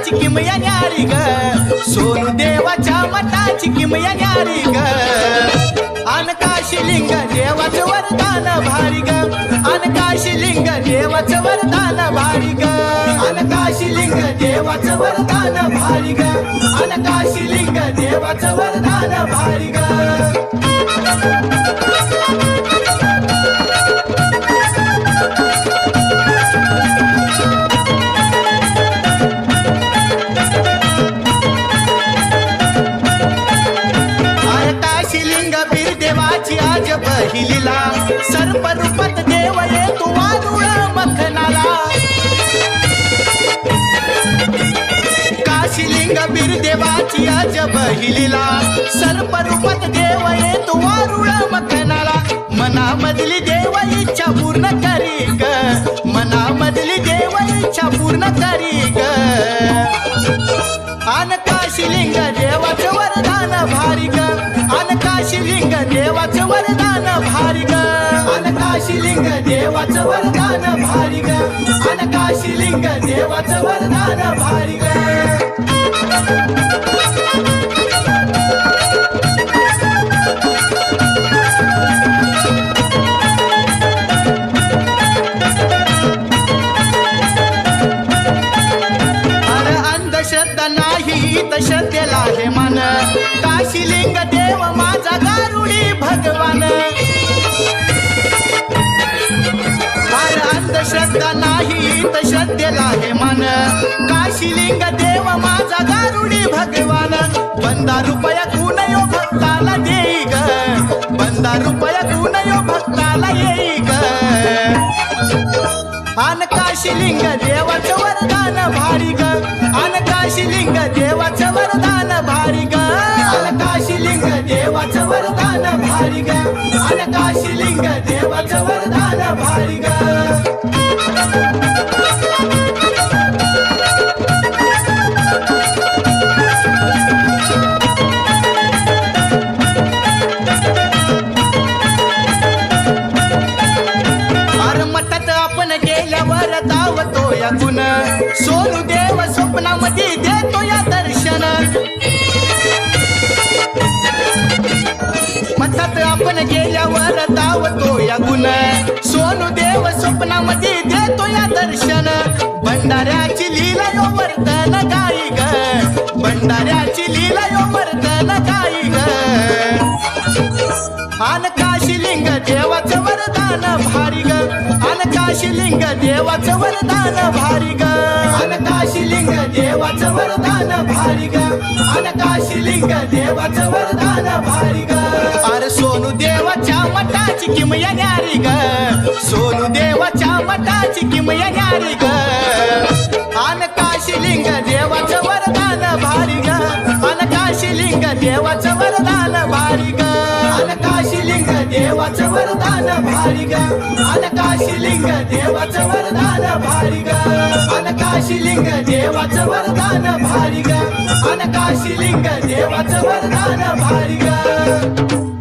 मठाची किमया न्यारी ग सोनू देवाच्या मठाची किमया न्यारी ग अनकाशिलिंग देवाचं वरदान भारी ग अनकाशिलिंग देवाचं वरदान भारी ग अनकाशिलिंग देवाचं वरदान भारी ग अनकाशिलिंग देवाचं वरदान भारी ग आज पहिलीला सर्प रूपात देव येतो वारुळ मखनाला काशीलिंग बिरदेवाची आज पहिलीला सर्प रूपात देव येतो वारुळ मखनाला मनामधली देव इच्छा पूर्ण करी ग मनामधली देव इच्छा पूर्ण करी ग अनकाशिलिंग देवाचं वरदान भारी ग अनकाशिलिंग देवाचं वरदान भारी ग अनकाशिलिंग देवाचं वरदान भारी ग अनकाशिलिंग देवाचं वरदान भारी ग अंधश्रद्धा नाही तर श्रद्धेला हे मान काशीलिंग देव माझा गारुडी भगवान अंधश्रद्धा नाही तर श्रद्धेला हे मान काशीलिंग देव माझा गारुडी भगवान बंदा रुपया गुण यो भक्ताला देई ग बंदा रुपया गुण यो भक्ताला येई ग अनकाशिलिंग देवाचं वरदान भारी ग अनकाशिलिंग देवाचं वरदान भारी ग अनकाशिलिंग देवाचं वरदान भारी ग अनकाशिलिंग देवाचं वरदान भारी ग धावतो या गुण सोनू देव स्वप्नामध्ये देतो या दर्शन मठात आपण गेल्यावर धावतो या गुण सोनू देव स्वप्नामध्ये देतो या दर्शन भंडाऱ्याची लीला यो वर्तन गाई ग भंडाऱ्याची लीला यो वर्तन गाई ग अनकाशिलिंग देवाचं वरदान भारी ग अनकाशिलिंग देवाचं वरदान भारी ग अनकाशिलिंग देवाचं वरदान भारी ग अनकाशिलिंग देवाचं वरदान भारी ग अरे सोनू देवाच्या मठाची किमया न्यारी ग सोनू देवाच्या मठाची किमया न्यारी ग अनकाशिलिंग देवाचं वरदान भारी ग अनकाशिलिंग देवाचं वरदान भारी ग अनकाशिलिंग देवाचं वरदान भारी ग अनकाशिलिंग देवाचं वरदान भारी ग अनकाशिलिंग देवाचं वरदान भारी ग अनकाशिलिंग देवाचं वरदान भारी ग